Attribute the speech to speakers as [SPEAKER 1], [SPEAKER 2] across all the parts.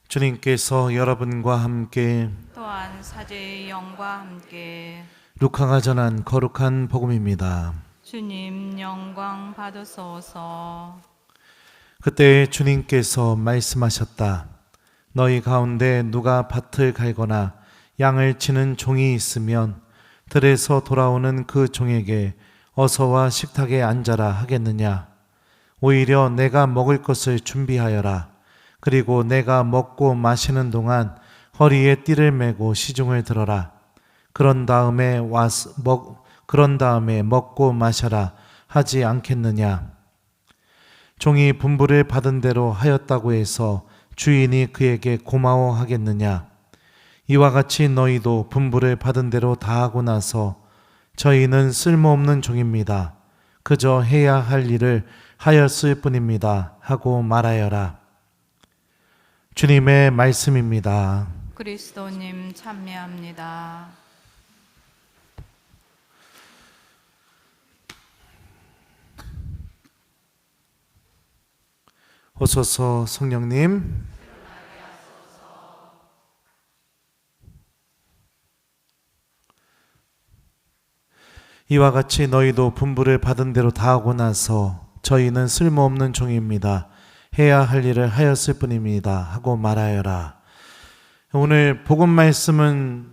[SPEAKER 1] 주님께서 여러분과 함께
[SPEAKER 2] 또한 사제의 영과 함께
[SPEAKER 1] 루카가 전한 거룩한 복음입니다.
[SPEAKER 2] 주님 영광 받으소서.
[SPEAKER 1] 그때 주님께서 말씀하셨다. 너희 가운데 누가 밭을 갈거나 양을 치는 종이 있으면 들에서 돌아오는 그 종에게 어서 와 식탁에 앉아라 하겠느냐? 오히려 내가 먹을 것을 준비하여라. 그리고 내가 먹고 마시는 동안 허리에 띠를 메고 시중을 들어라. 그런 다음에 먹고 마셔라 하지 않겠느냐? 종이 분부를 받은 대로 하였다고 해서 주인이 그에게 고마워하겠느냐? 이와 같이 너희도 분부를 받은 대로 다하고 나서 저희는 쓸모없는 종입니다. 그저 해야 할 일을 하였을 뿐입니다. 하고 말하여라. 주님의 말씀입니다.
[SPEAKER 2] 그리스도님 참여합니다.
[SPEAKER 1] 오소서 성령님. 이와 같이 너희도 분부를 받은 대로 다하고 나서 저희는 쓸모없는 종입니다. 해야 할 일을 하였을 뿐입니다. 하고 말하여라. 오늘 복음 말씀은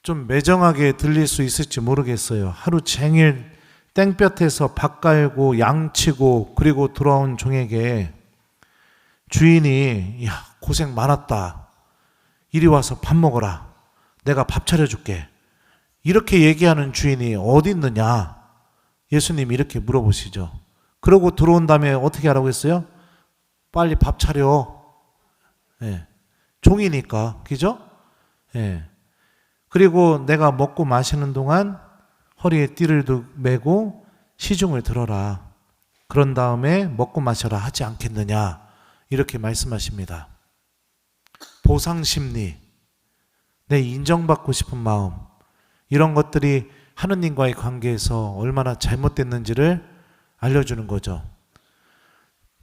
[SPEAKER 1] 좀 매정하게 들릴 수 있을지 모르겠어요. 하루 종일 땡볕에서 밥 갈고 양치고 그리고 돌아온 종에게 주인이 야 고생 많았다. 이리 와서 밥 먹어라. 내가 밥 차려줄게. 이렇게 얘기하는 주인이 어디 있느냐? 예수님이 이렇게 물어보시죠. 그러고 들어온 다음에 어떻게 하라고 했어요? 빨리 밥 차려. 예. 종이니까, 그죠? 예. 그리고 내가 먹고 마시는 동안 허리에 띠를 메고 시중을 들어라. 그런 다음에 먹고 마셔라 하지 않겠느냐? 이렇게 말씀하십니다. 보상심리, 내 인정받고 싶은 마음, 이런 것들이 하느님과의 관계에서 얼마나 잘못됐는지를 알려주는 거죠.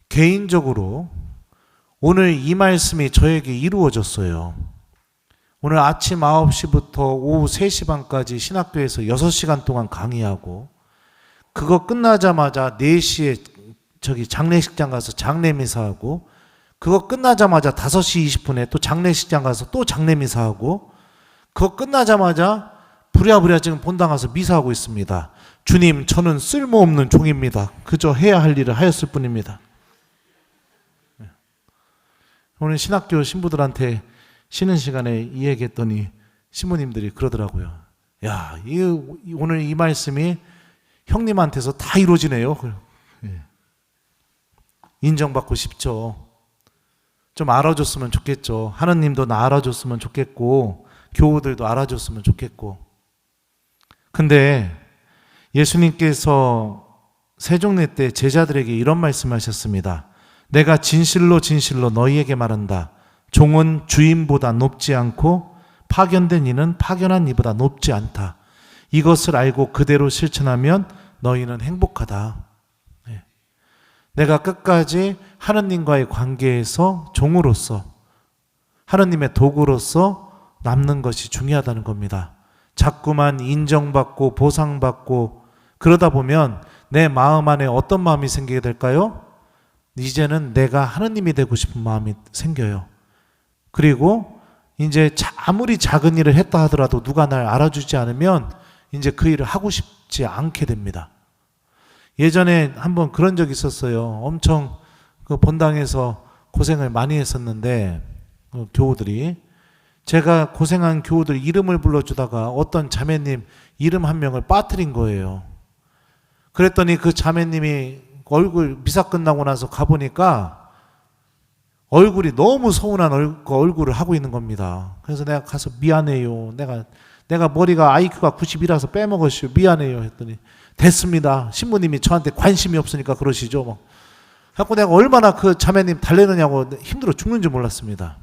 [SPEAKER 1] 개인적으로 오늘 이 말씀이 저에게 이루어졌어요. 오늘 아침 9시부터 오후 3시 반까지 신학교에서 6시간 동안 강의하고 그거 끝나자마자 4시에 장례식장 가서 장례미사하고 그거 끝나자마자 5시 20분에 또 장례식장 가서 또 장례미사하고 그거 끝나자마자 부랴부랴 지금 본당 가서 미사하고 있습니다. 주님, 저는 쓸모없는 종입니다. 그저 해야 할 일을 하였을 뿐입니다. 오늘 신학교 신부들한테 쉬는 시간에 이 얘기했더니 신부님들이 그러더라고요. 야, 오늘 이 말씀이 형님한테서 다 이루어지네요. 인정받고 싶죠. 좀 알아줬으면 좋겠죠. 하느님도 나 알아줬으면 좋겠고 교우들도 알아줬으면 좋겠고. 근데 예수님께서 세종례 때 제자들에게 이런 말씀하셨습니다. 내가 진실로 진실로 너희에게 말한다. 종은 주인보다 높지 않고 파견된 이는 파견한 이보다 높지 않다. 이것을 알고 그대로 실천하면 너희는 행복하다. 내가 끝까지 하느님과의 관계에서 종으로서 하느님의 도구로서 남는 것이 중요하다는 겁니다. 자꾸만 인정받고 보상받고 그러다 보면 내 마음 안에 어떤 마음이 생기게 될까요? 이제는 내가 하느님이 되고 싶은 마음이 생겨요. 그리고 이제 아무리 작은 일을 했다 하더라도 누가 날 알아주지 않으면 이제 그 일을 하고 싶지 않게 됩니다. 예전에 한번 그런 적이 있었어요. 엄청 그 본당에서 고생을 많이 했었는데 교우들이 제가 고생한 교우들 이름을 불러주다가 어떤 자매님 이름 한 명을 빠뜨린 거예요. 그랬더니 그 자매님이 미사 끝나고 나서 가보니까 얼굴이 너무 서운한 얼굴을 하고 있는 겁니다. 그래서 내가 가서 미안해요. 내가 머리가 IQ가 90이라서 빼먹었어요. 미안해요. 했더니 됐습니다. 신부님이 저한테 관심이 없으니까 그러시죠. 그래서 내가 얼마나 그 자매님 달래느냐고 힘들어 죽는 줄 몰랐습니다.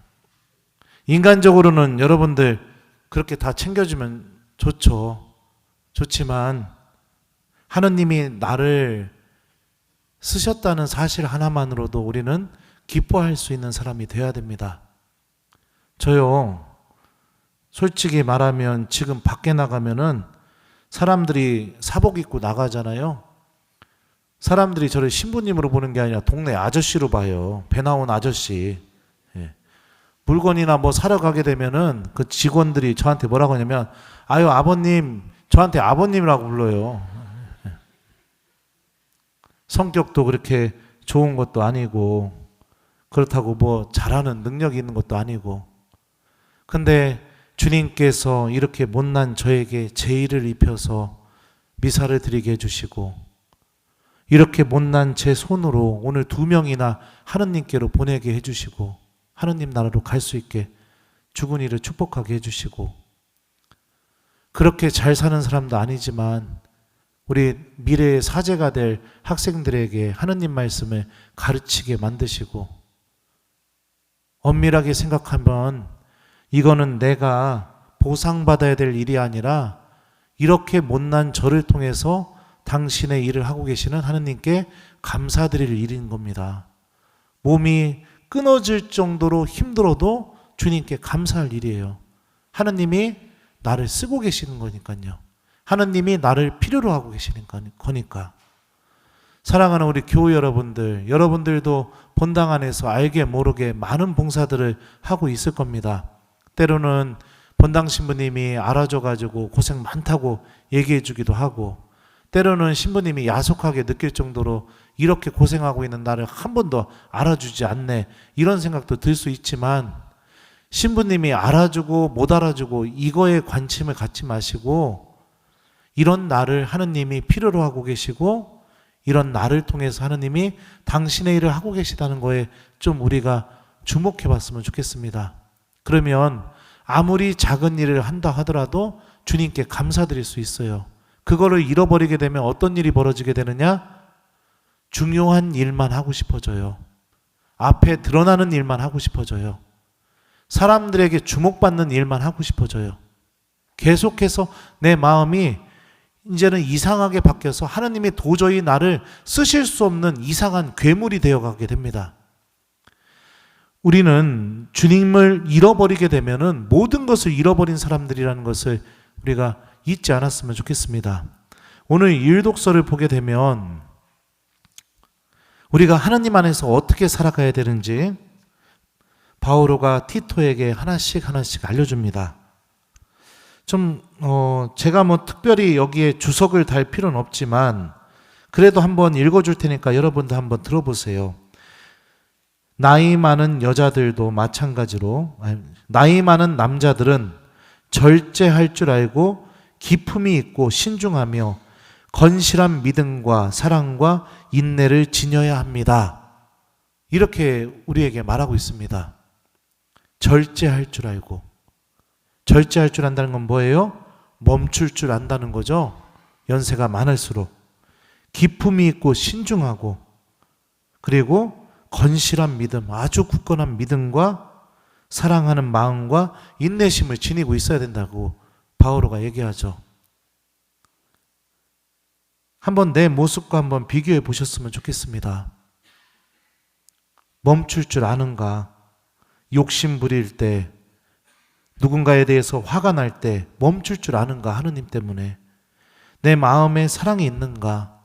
[SPEAKER 1] 인간적으로는 여러분들 그렇게 다 챙겨주면 좋죠. 좋지만 하느님이 나를 쓰셨다는 사실 하나만으로도 우리는 기뻐할 수 있는 사람이 되어야 됩니다. 저요, 솔직히 말하면 지금 밖에 나가면은 사람들이 사복 입고 나가잖아요. 사람들이 저를 신부님으로 보는 게 아니라 동네 아저씨로 봐요. 배 나온 아저씨. 예. 물건이나 뭐 사러 가게 되면은 그 직원들이 저한테 뭐라고 하냐면, 아유, 아버님, 저한테 아버님이라고 불러요. 예. 성격도 그렇게 좋은 것도 아니고, 그렇다고 뭐 잘하는 능력이 있는 것도 아니고. 근데 주님께서 이렇게 못난 저에게 제의를 입혀서 미사를 드리게 해주시고, 이렇게 못난 제 손으로 오늘 2명이나 하느님께로 보내게 해주시고, 하느님 나라로 갈 수 있게 죽은 이를 축복하게 해주시고, 그렇게 잘 사는 사람도 아니지만 우리 미래의 사제가 될 학생들에게 하느님 말씀을 가르치게 만드시고, 엄밀하게 생각하면 이거는 내가 보상받아야 될 일이 아니라 이렇게 못난 저를 통해서 당신의 일을 하고 계시는 하느님께 감사드릴 일인 겁니다. 몸이 끊어질 정도로 힘들어도 주님께 감사할 일이에요. 하느님이 나를 쓰고 계시는 거니까요. 하느님이 나를 필요로 하고 계시는 거니까. 사랑하는 우리 교우 여러분들, 여러분들도 본당 안에서 알게 모르게 많은 봉사들을 하고 있을 겁니다. 때로는 본당 신부님이 알아줘가지고 고생 많다고 얘기해 주기도 하고, 때로는 신부님이 야속하게 느낄 정도로 이렇게 고생하고 있는 나를 한 번도 알아주지 않네, 이런 생각도 들 수 있지만, 신부님이 알아주고 못 알아주고 이거에 관심을 갖지 마시고, 이런 나를 하느님이 필요로 하고 계시고, 이런 나를 통해서 하느님이 당신의 일을 하고 계시다는 거에 좀 우리가 주목해 봤으면 좋겠습니다. 그러면 아무리 작은 일을 한다 하더라도 주님께 감사드릴 수 있어요. 그거를 잃어버리게 되면 어떤 일이 벌어지게 되느냐? 중요한 일만 하고 싶어져요. 앞에 드러나는 일만 하고 싶어져요. 사람들에게 주목받는 일만 하고 싶어져요. 계속해서 내 마음이 이제는 이상하게 바뀌어서 하나님이 도저히 나를 쓰실 수 없는 이상한 괴물이 되어가게 됩니다. 우리는 주님을 잃어버리게 되면은 모든 것을 잃어버린 사람들이라는 것을 우리가 잊지 않았으면 좋겠습니다. 오늘 일독서를 보게 되면 우리가 하나님 안에서 어떻게 살아가야 되는지 바오로가 티토에게 하나씩 알려줍니다. 제가 뭐 특별히 여기에 주석을 달 필요는 없지만 그래도 한번 읽어줄 테니까 여러분도 한번 들어보세요. 나이 많은 여자들도 마찬가지로, 나이 많은 남자들은 절제할 줄 알고 기품이 있고 신중하며 건실한 믿음과 사랑과 인내를 지녀야 합니다. 이렇게 우리에게 말하고 있습니다. 절제할 줄 알고. 절제할 줄 안다는 건 뭐예요? 멈출 줄 안다는 거죠. 연세가 많을수록. 기품이 있고 신중하고, 그리고 건실한 믿음, 아주 굳건한 믿음과 사랑하는 마음과 인내심을 지니고 있어야 된다고 바오로가 얘기하죠. 한번 내 모습과 한번 비교해 보셨으면 좋겠습니다. 멈출 줄 아는가? 욕심 부릴 때, 누군가에 대해서 화가 날 때 멈출 줄 아는가? 하느님 때문에. 내 마음에 사랑이 있는가?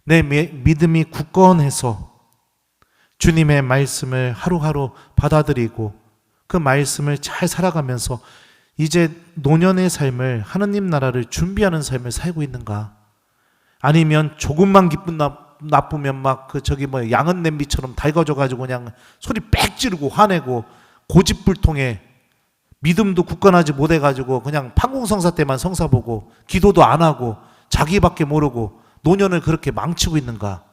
[SPEAKER 1] 내 믿음이 굳건해서 주님의 말씀을 하루하루 받아들이고 그 말씀을 잘 살아가면서 이제 노년의 삶을, 하느님 나라를 준비하는 삶을 살고 있는가? 아니면 조금만 기분 나쁘면 막 양은 냄비처럼 달궈져가지고 그냥 소리 빽 지르고 화내고 고집불통에 믿음도 굳건하지 못해가지고 그냥 판공성사 때만 성사 보고 기도도 안 하고 자기밖에 모르고 노년을 그렇게 망치고 있는가?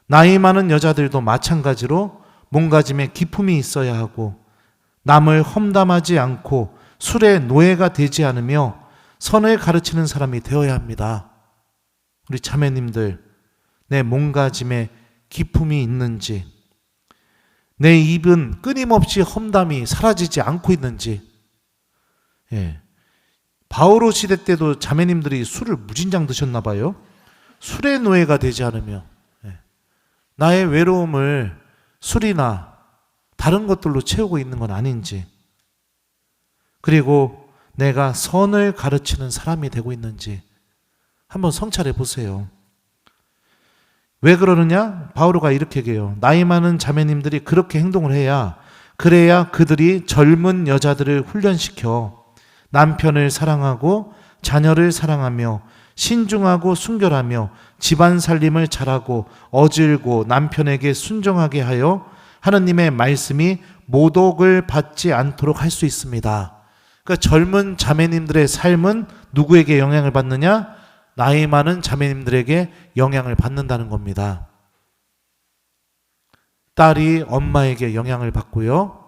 [SPEAKER 1] 나이 많은 여자들도 마찬가지로 몸가짐에 기품이 있어야 하고 남을 험담하지 않고 술의 노예가 되지 않으며 선을 가르치는 사람이 되어야 합니다. 우리 자매님들, 내 몸가짐에 기품이 있는지, 내 입은 끊임없이 험담이 사라지지 않고 있는지. 바오로 시대 때도 자매님들이 술을 무진장 드셨나 봐요. 술의 노예가 되지 않으며 나의 외로움을 술이나 다른 것들로 채우고 있는 건 아닌지, 그리고 내가 선을 가르치는 사람이 되고 있는지 한번 성찰해 보세요. 왜 그러느냐? 바오로가 이렇게 얘기해요. 나이 많은 자매님들이 그렇게 행동을 그래야 그들이 젊은 여자들을 훈련시켜 남편을 사랑하고 자녀를 사랑하며 신중하고 순결하며 집안 살림을 잘하고 어질고 남편에게 순종하게 하여 하느님의 말씀이 모독을 받지 않도록 할 수 있습니다. 그러니까 젊은 자매님들의 삶은 누구에게 영향을 받느냐? 나이 많은 자매님들에게 영향을 받는다는 겁니다. 딸이 엄마에게 영향을 받고요.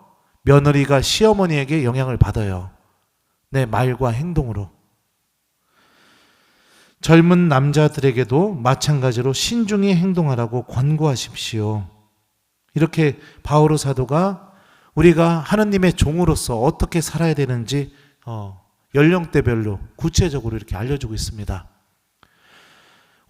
[SPEAKER 1] 며느리가 시어머니에게 영향을 받아요. 내 말과 행동으로. 젊은 남자들에게도 마찬가지로 신중히 행동하라고 권고하십시오. 이렇게 바오로 사도가 우리가 하느님의 종으로서 어떻게 살아야 되는지 연령대별로 구체적으로 이렇게 알려주고 있습니다.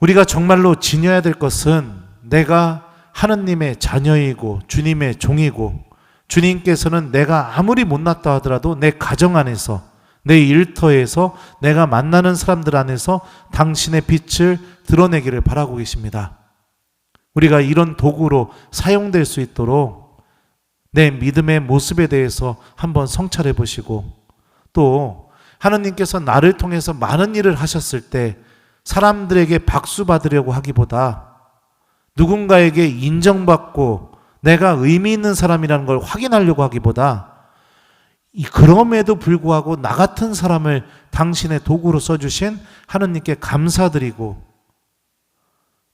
[SPEAKER 1] 우리가 정말로 지녀야 될 것은 내가 하느님의 자녀이고 주님의 종이고, 주님께서는 내가 아무리 못났다 하더라도 내 가정 안에서, 내 일터에서, 내가 만나는 사람들 안에서 당신의 빛을 드러내기를 바라고 계십니다. 우리가 이런 도구로 사용될 수 있도록 내 믿음의 모습에 대해서 한번 성찰해 보시고, 또 하느님께서 나를 통해서 많은 일을 하셨을 때 사람들에게 박수 받으려고 하기보다 누군가에게 인정받고 내가 의미 있는 사람이라는 걸 확인하려고 하기보다, 그럼에도 불구하고 나 같은 사람을 당신의 도구로 써주신 하느님께 감사드리고,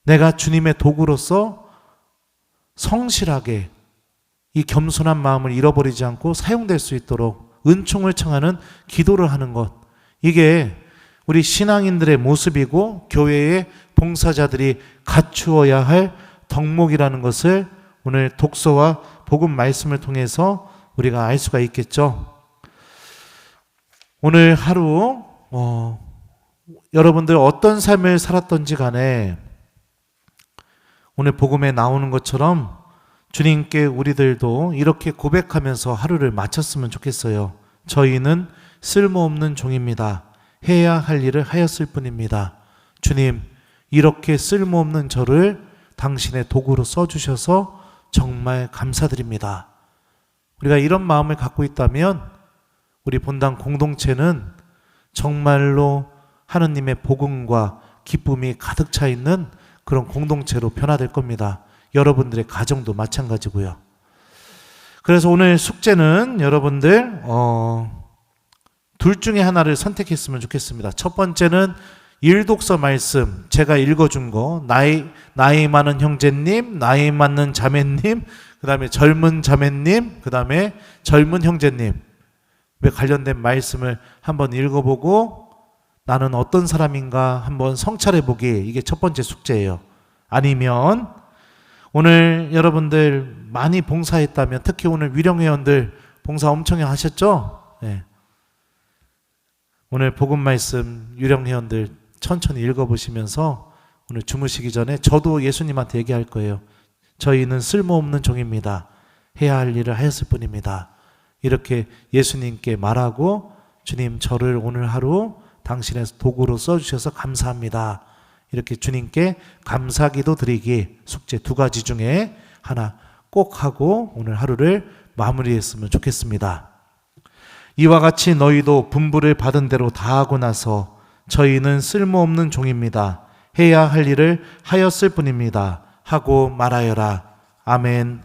[SPEAKER 1] 내가 주님의 도구로서 성실하게 이 겸손한 마음을 잃어버리지 않고 사용될 수 있도록 은총을 청하는 기도를 하는 것, 이게 우리 신앙인들의 모습이고 교회의 봉사자들이 갖추어야 할 덕목이라는 것을 오늘 독서와 복음 말씀을 통해서 우리가 알 수가 있겠죠. 오늘 하루 여러분들 어떤 삶을 살았던지 간에 오늘 복음에 나오는 것처럼 주님께 우리들도 이렇게 고백하면서 하루를 마쳤으면 좋겠어요. 저희는 쓸모없는 종입니다. 해야 할 일을 하였을 뿐입니다. 주님, 이렇게 쓸모없는 저를 당신의 도구로 써주셔서 정말 감사드립니다. 우리가 이런 마음을 갖고 있다면 우리 본당 공동체는 정말로 하느님의 복음과 기쁨이 가득 차 있는 그런 공동체로 변화될 겁니다. 여러분들의 가정도 마찬가지고요. 그래서 오늘 숙제는 여러분들 둘 중에 하나를 선택했으면 좋겠습니다. 첫 번째는 일독서 말씀 제가 읽어준 거, 나이 많은 형제님, 나이 많은 자매님, 그 다음에 젊은 자매님, 그 다음에 젊은 형제님, 왜 관련된 말씀을 한번 읽어보고 나는 어떤 사람인가 한번 성찰해보기, 이게 첫 번째 숙제예요. 아니면 오늘 여러분들 많이 봉사했다면, 특히 오늘 위령회원들 봉사 엄청 하셨죠? 네. 오늘 복음 말씀 유령회원들 천천히 읽어보시면서 오늘 주무시기 전에 저도 예수님한테 얘기할 거예요. 저희는 쓸모없는 종입니다. 해야 할 일을 하였을 뿐입니다. 이렇게 예수님께 말하고, 주님 저를 오늘 하루 당신의 도구로 써주셔서 감사합니다. 이렇게 주님께 감사기도 드리기, 숙제 두 가지 중에 하나 꼭 하고 오늘 하루를 마무리했으면 좋겠습니다. 이와 같이 너희도 분부를 받은 대로 다 하고 나서 저희는 쓸모없는 종입니다. 해야 할 일을 하였을 뿐입니다. 하고 말하여라. 아멘.